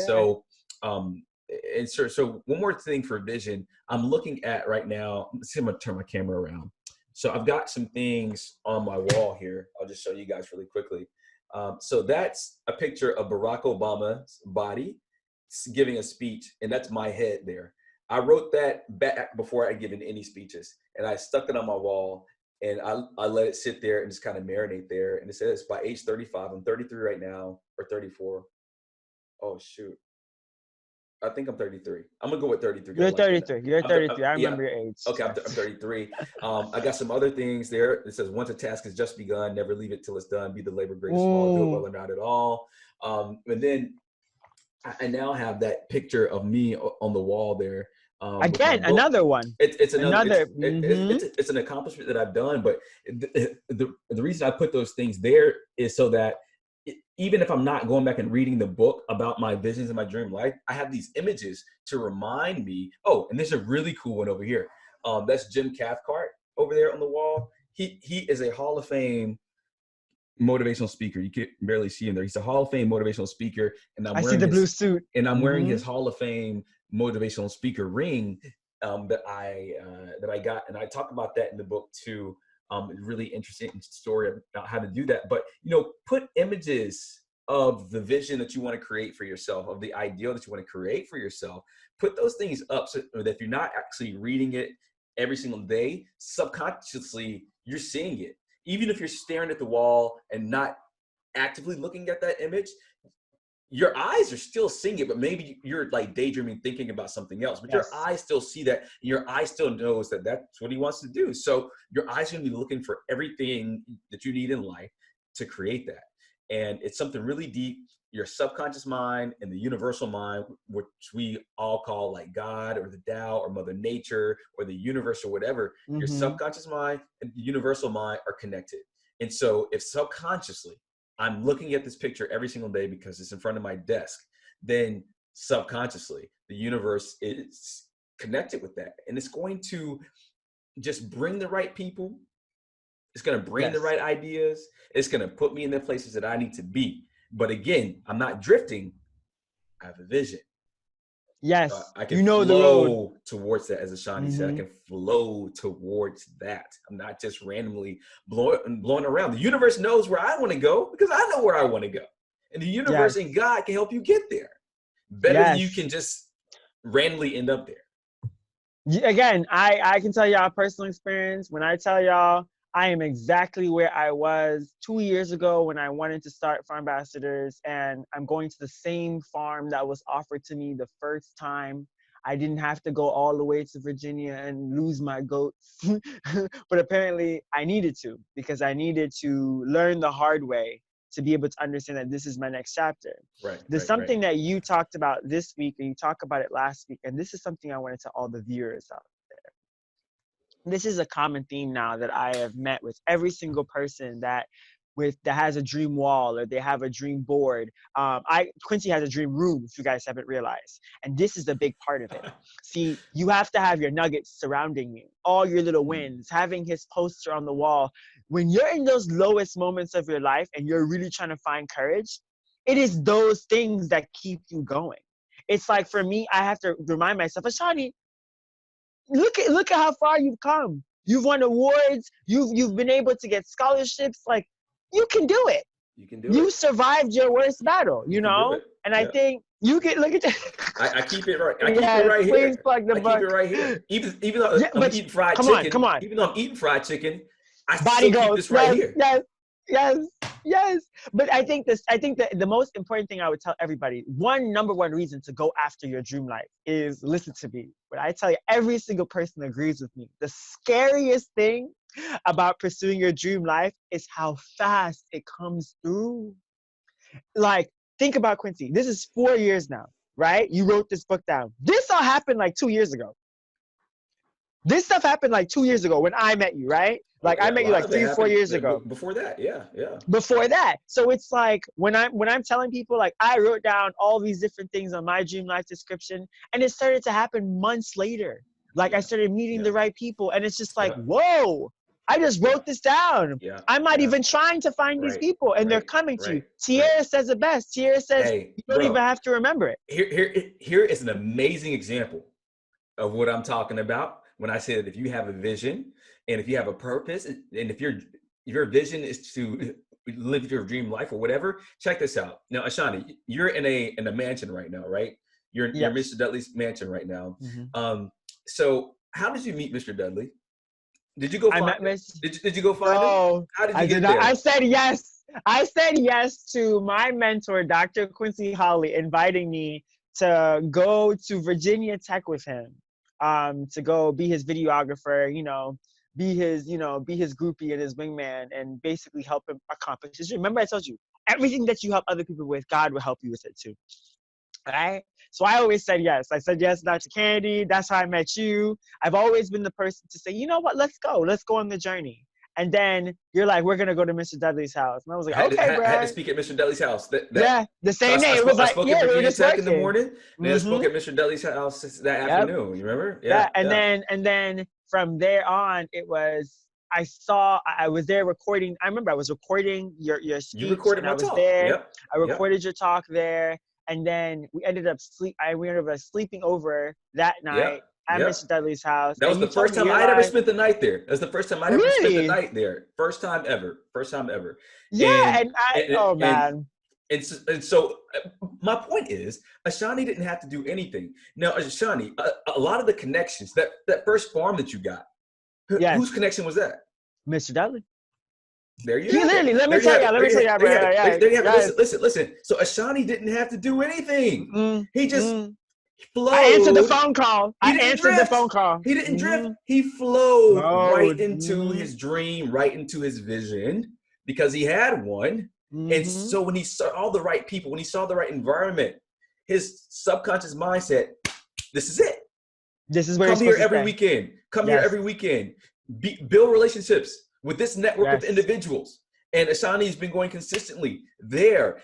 So one more thing for vision, I'm looking at right now. Let's see, I'm gonna turn my camera around. So I've got some things on my wall here. I'll just show you guys really quickly. So that's a picture of Barack Obama's body giving a speech, and that's my head there. I wrote that back before I had given any speeches, and I stuck it on my wall, and I let it sit there and just kind of marinate there. And it says by age 35, I'm 33 right now, or 34. Oh shoot. I think I'm 33. I'm gonna go with 33. You're 33. You're 33. I remember your age. Okay, I'm 33. I got some other things there. It says, once a task has just begun, never leave it till it's done. Be the labor great or small, do it well or not at all. And then I now have that picture of me on the wall there. Again, another one. It's another. Mm-hmm. It's an accomplishment that I've done. But the reason I put those things there is so that even if I'm not going back and reading the book about my visions and my dream life, I have these images to remind me. Oh, and there's a really cool one over here. That's Jim Cathcart over there on the wall. He is a Hall of Fame motivational speaker. You can barely see him there. He's a Hall of Fame motivational speaker, and I see the blue suit. And I'm wearing his Hall of Fame motivational speaker ring that I got, and I talk about that in the book too. Really interesting story about how to do that. But put images of the vision that you want to create for yourself, of the ideal that you want to create for yourself. Put those things up so that if you're not actually reading it every single day, subconsciously you're seeing it. Even if you're staring at the wall and not actively looking at that image, your eyes are still seeing it, but maybe you're like daydreaming, thinking about something else, but your Yes. eyes still see that. Your eye still knows that that's what he wants to do. So your eyes are going to be looking for everything that you need in life to create that. And it's something really deep. Your subconscious mind and the universal mind, which we all call like God or the Tao or Mother Nature or the universe or whatever, your Mm-hmm. subconscious mind and the universal mind are connected. And so if subconsciously I'm looking at this picture every single day because it's in front of my desk, then subconsciously the universe is connected with that. And it's going to just bring the right people. It's going to bring the Yes. right ideas. It's going to put me in the places that I need to be. But again, I'm not drifting. I have a vision. Yes. I can You know the road. flow towards that, as Ashani said. I Mm-hmm. can flow towards that. I'm not just randomly blowing around. The universe knows where I want to go because I know where I want to go. And the universe and Yes. God can help you get there better than you Yes. can just randomly end up there. Again, I can tell y'all personal experience. When I tell y'all, I am exactly where I was 2 years ago when I wanted to start Farm Ambassadors, and I'm going to the same farm that was offered to me the first time. I didn't have to go all the way to Virginia and lose my goats, but apparently I needed to, because I needed to learn the hard way to be able to understand that this is my next chapter. Right, There's right, right. something that you talked about this week and you talked about it last week, and this is something I want to tell all the viewers out there. This is a common theme now that I have met with every single person that has a dream wall or they have a dream board. Quincy has a dream room, if you guys haven't realized, and this is a big part of it. See, you have to have your nuggets surrounding you, all your little wins, having his poster on the wall. When you're in those lowest moments of your life and you're really trying to find courage, it is those things that keep you going. It's like, for me, I have to remind myself, Ashani, look at how far you've come. You've won awards. You've been able to get scholarships. Like, you can do it. You can do You it. survived your worst battle, You can do it. And I Yeah. think you can look at I keep it right. I keep it yes, right please here. plug the I keep it book. right here. Even though Yeah, I'm but eating fried come on, come chicken, on. even though I'm eating fried chicken, I Body still keep goes. this right Yes, here. yes, yes, yes. But I think the most important thing I would tell everybody, number one reason to go after your dream life is, listen to me. But I tell you, every single person agrees with me. The scariest thing about pursuing your dream life is how fast it comes through. Like, think about Quincy. This is 4 years now, right? You wrote this book down. This all happened like 2 years ago. This stuff happened like 2 years ago when I met you, right? Like, I Yeah, a met you lot like of it 3 or 4 happened years ago. before that. Yeah, yeah. Before that. So it's like, when I'm telling people, like, I wrote down all these different things on my dream life description, and it started to happen months later. Like, I Yeah, started meeting yeah, the right people, and it's just like, yeah, whoa, I just yeah, wrote this down. yeah, I'm not yeah. even trying to find these Right, people, and they're right, coming to you. right, right. Tierra says it best. Tierra says Hey, you don't even bro, have to remember it. here is an amazing example of what I'm talking about when I say that if you have a vision and if you have a purpose and if your vision is to live your dream life or whatever, check this out. Now, Ashani, you're in a mansion right now, right? You're in Yes. Mr. Dudley's mansion right now. Mm-hmm. So how did you meet Mr. Dudley? Did you go I find met him? Miss. Did you go find him? No, How did you I did get not. I there? said yes. I said yes to my mentor, Dr. Quincy Hawley, inviting me to go to Virginia Tech with him, to go be his videographer, be his groupie and his wingman, and basically help him accomplish his dream. Remember, I told you, everything that you help other people with, God will help you with it too. Right? So I always said yes. I said yes, Dr. Kennedy. That's how I met you. I've always been the person to say, you know what, let's go. Let's go on the journey. And then you're like, we're gonna go to Mr. Dudley's house. And I was like, okay, I had to bro. speak at Mr. Dudley's house. Yeah, the So same day. It was I like, spoke at yeah, we were Virginia just Tech in the working. morning, and then I spoke Mm-hmm. at Mr. Dudley's house that Yep. afternoon. You remember? Yeah. Yeah, And yeah. then from there on, it was, I was there recording. I remember I was recording your You speech, recorded and I my was talk. there. Yep, I yep, recorded your talk there. And then we ended up sleeping over that night yep, at yep. Mr. Dudley's house. That was And the you told first me, time you're I'd ever like, spent the night there. That was the first time I'd ever spent the really? night there. First time ever. First time ever. Yeah. And And I, and oh and man. and so my point is, Ashani didn't have to do anything. Now, Ashani, a lot of the connections that first farm that you got, whose Yes, connection was that? Mr. Dudley. There you He have literally, it. let me There you tell have you, it. let There me you tell have you, it. There you have bro. it. There you have it. Yes. Listen. So Ashani didn't have to do anything. He just I answered the flowed. phone call. He I didn't answered the drift. phone call. He didn't drift. He flowed right Flowed. into his dream, right into his vision, because he had one. And so when he saw all the right people, when he saw the right environment, his subconscious mind said, this is it. This is where Come you're here supposed to every stay. weekend. Come here Yes. every weekend. Build relationships with this network of Yes. individuals. And Ashani's been going consistently there.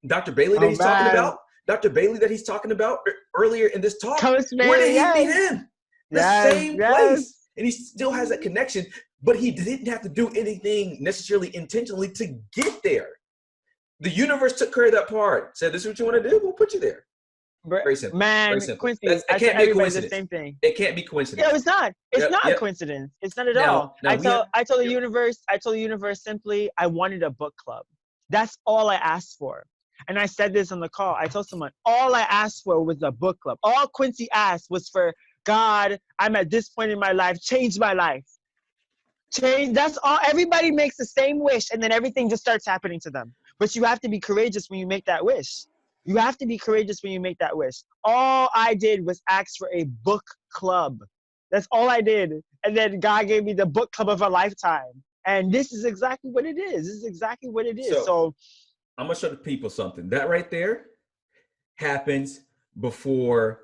Dr. Bailey that Oh, he's talking man. about, Dr. Bailey that he's talking about earlier in this talk. Coach Where did Bailey, he meet yes. him? The same Yes. place. And he still has that connection, but he didn't have to do anything necessarily intentionally to get there. The universe took care of that part. Said, this is what you want to do? We'll put you there. Very simple. Man, Very simple. Quincy, It I tell can't be a everybody the coincidence. same thing. It can't be coincidence. No, it's not. It's not a coincidence. It's not at all. I told the universe simply, I wanted a book club. That's all I asked for. And I said this on the call. I told someone, all I asked for was a book club. All Quincy asked was for, God, I'm at this point in my life, change my life. Change, that's all. Everybody makes the same wish, and then everything just starts happening to them. But you have to be courageous when you make that wish. You have to be courageous when you make that wish. All I did was ask for a book club. That's all I did. And then God gave me the book club of a lifetime. And this is exactly what it is. This is exactly what it is. So I'm going to show the people something. That right there happens before.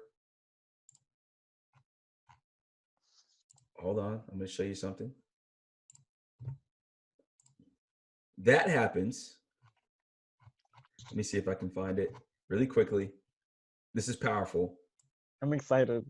Hold on. I'm going to show you something. That happens. Let me see if I can find it really quickly. This is powerful. I'm excited.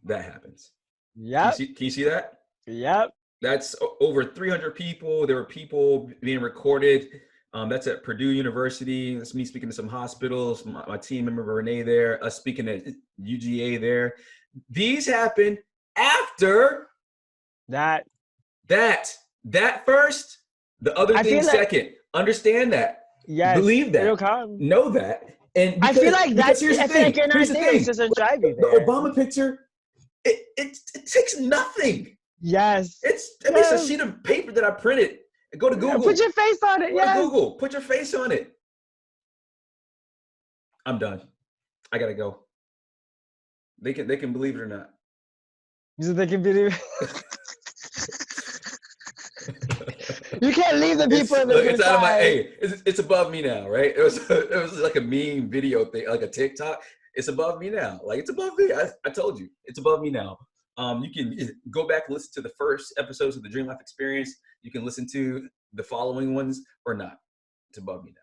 That happens. Yep. Can you see that? Yep. That's over 300 people. There were people being recorded. That's at Purdue University. That's me speaking to some hospitals. My team member Renee there. Us speaking at UGA there. These happen after that first. The other thing second. Understand that. Yes. Believe that. It'll come. Know that. And I feel like that's. Here's the thing. Like you're not there. It's just drive you there. The Obama picture. It takes nothing. Yes. It's a sheet of paper that I printed. Go to Google. Put your face on it. Go to Google. Put your face on it. I'm done. I gotta go. They can believe it or not. So they can believe. You can't leave the people in the It's out of my. Hey, it's above me now, right? It was like a meme video thing, like a TikTok. It's above me now. Like it's above me. I told you, it's above me now. You can go back and listen to the first episodes of the Dream Life Experience. You can listen to the following ones or not. It's above me now.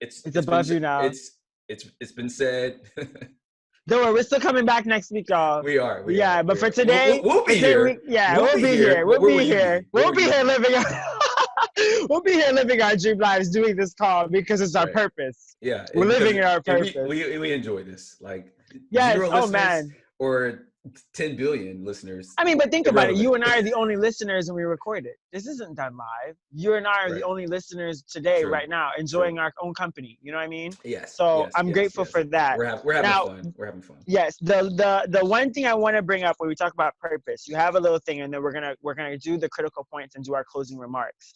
It's above you now. It's been said. Don't worry, we're still coming back next week, y'all. We are. But for today, we'll be here. We'll be here. We'll be here. We'll be here living. We'll be here living our dream lives, doing this call because it's our purpose. Yeah, we're living in our purpose. We enjoy this. Like, yes. 0 listeners, man. Or 10 billion listeners. I mean, but think about it. You and I are the only listeners when we record it. This isn't done live. You and I are the only listeners today, right now, enjoying our own company. You know what I mean? Yes. So I'm grateful for that. We're having fun. We're having fun. Yes. The one thing I want to bring up when we talk about purpose, you have a little thing, and then we're gonna do the critical points and do our closing remarks.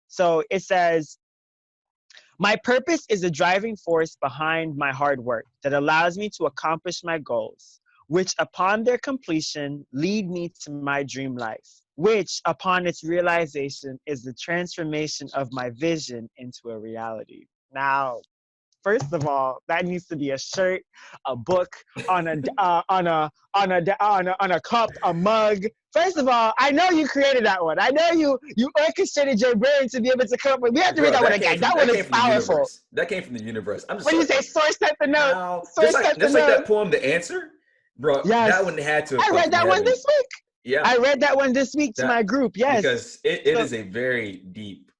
So it says, my purpose is the driving force behind my hard work that allows me to accomplish my goals, which upon their completion lead me to my dream life, which upon its realization is the transformation of my vision into a reality. Now, first of all, that needs to be a shirt, a book, on a cup, a mug. First of all, I know you created that one. I know you orchestrated your brain to be able to come up with. We have to read that one again. That one is powerful. That came from the universe. What do you say? Source set the note. Just like that poem, The Answer, bro. Yes. That one had to. I read that one this week. Yeah, I read that one this week to my group. Yes, because it is a very deep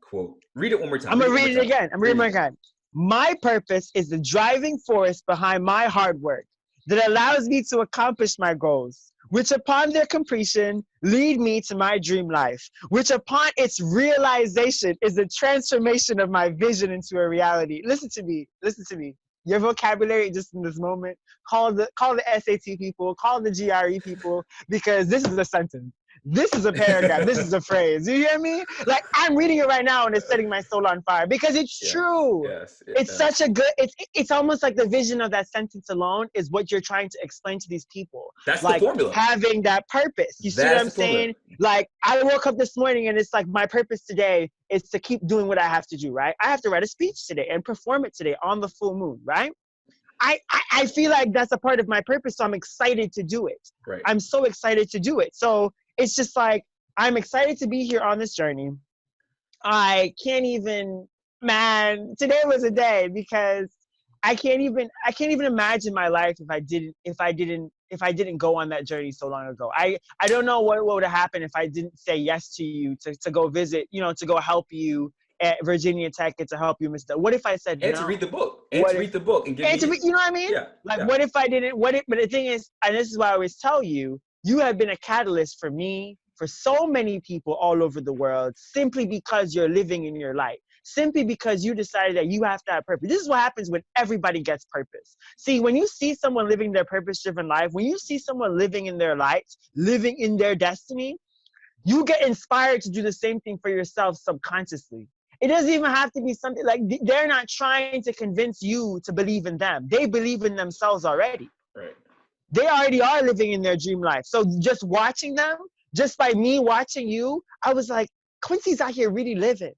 quote. Read it one more time. I'm gonna read it again. I'm reading it again. My purpose is the driving force behind my hard work that allows me to accomplish my goals, which upon their completion lead me to my dream life, which upon its realization is the transformation of my vision into a reality. Listen to me. your vocabulary just in this moment. Call the SAT people, call the GRE people, because this is a sentence. This is a paragraph. This is a phrase. You hear me? Like, I'm reading it right now and it's setting my soul on fire because it's true. Yes, It's such a good, it's almost like the vision of that sentence alone is what you're trying to explain to these people. That's like, the formula. having that purpose. You see what I'm saying? Like, I woke up this morning and it's like, my purpose today is to keep doing what I have to do, right? I have to write a speech today and perform it today on the full moon, right? I feel like that's a part of my purpose, so I'm excited to do it. Right. I'm so excited to do it. So it's just like, I'm excited to be here on this journey. I can't even, man, today was a day because I can't even imagine my life if I didn't go on that journey so long ago. I don't know what would have happened if I didn't say yes to you to go visit, to go help you at Virginia Tech and to help you, Mr. What if I said and no? to read the book and to read the book and give me, you know what I mean? Yeah. Like, yeah. what if I didn't? But the thing is, and this is why I always tell you, you have been a catalyst for me, for so many people all over the world, simply because you're living in your light. Simply because you decided that you have to have purpose. This is what happens when everybody gets purpose. See, when you see someone living their purpose-driven life, when you see someone living in their light, living in their destiny, you get inspired to do the same thing for yourself subconsciously. It doesn't even have to be something like, they're not trying to convince you to believe in them. They believe in themselves already. Right. They already are living in their dream life. So just watching them, just by me watching you, I was like, Quincy's out here really living.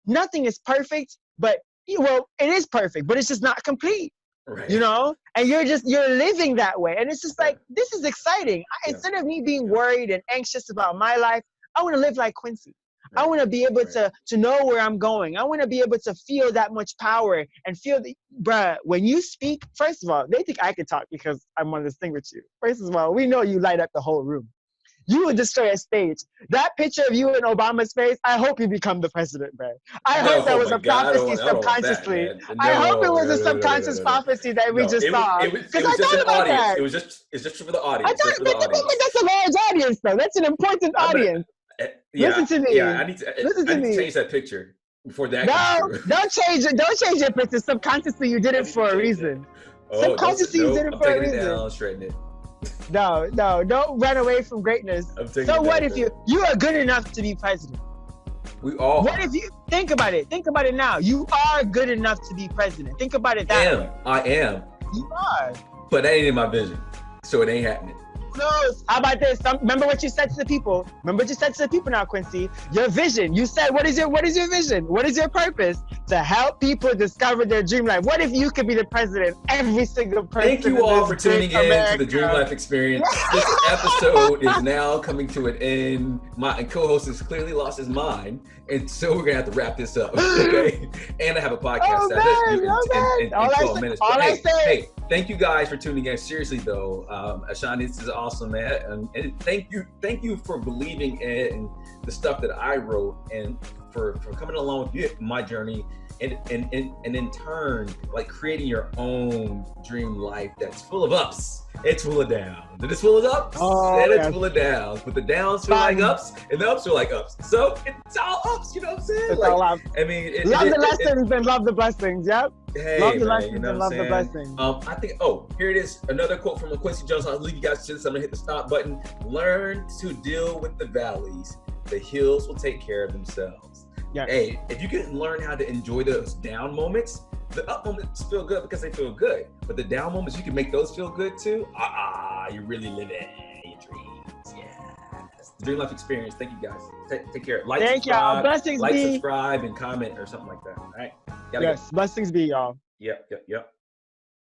Nothing is perfect, but, well, it is perfect, but it's just not complete. Right. And you're living that way. And it's just like, this is exciting. Instead of me being worried and anxious about my life, I want to live like Quincy. Right. I want to be able to know where I'm going. I want to be able to feel that much power and feel bruh, when you speak, first of all, they think I can talk because I'm on this thing with you. First of all, we know you light up the whole room. You would destroy a stage. That picture of you in Obama's face, I hope you become the president, bro. I hope that was a prophecy subconsciously. I hope it was a subconscious prophecy that we just saw. Because I thought about that. It's just for the audience. But that's a large audience, though. That's an important audience. Listen to me. Yeah, I need to change that picture before that comes through. Don't change your picture. Subconsciously, you did it for a reason. Subconsciously, you did it for a reason. Down, straighten it. No, don't run away from greatness. So what if you are good enough to be president? We all. What if you think about it? Think about it now. You are good enough to be president. Think about it that way. I am. You are. But that ain't in my vision, so it ain't happening. No. How about this? Remember what you said to the people. Remember what you said to the people now, Quincy. Your vision. You said, what is your vision? What is your purpose? To help people discover their dream life. What if you could be the president? Every single person. Thank you all for tuning in to the Dream Life Experience. This episode is now coming to an end. My co-host has clearly lost his mind, and so we're gonna have to wrap this up. Okay. And I have a podcast in 12 minutes. Hey, thank you guys for tuning in. Seriously though, Ashani, this is awesome, man. And thank you for believing in the stuff that I wrote and for coming along with my journey and in turn, like creating your own dream life that's full of ups. It's full of downs. And it's full of ups and it's full of downs. But the downs feel like ups and the ups feel like ups. So it's all ups, you know what I'm saying? It's all ups. I mean, love the lessons and love the blessings. Yep. Hey, love the lessons and love the blessings. I think, here it is. Another quote from Quincy Jones. I'll leave you guys to this. I'm gonna hit the stop button. Learn to deal with the valleys. The hills will take care of themselves. Yes. Hey, if you can learn how to enjoy those down moments, the up moments feel good because they feel good. But the down moments, you can make those feel good too. You really live it. Your dreams. Yes. The Dream Life Experience. Thank you guys. Take care. Thank y'all. Blessings be. Subscribe, and comment or something like that. All right. Yes. Blessings be, y'all. Yep.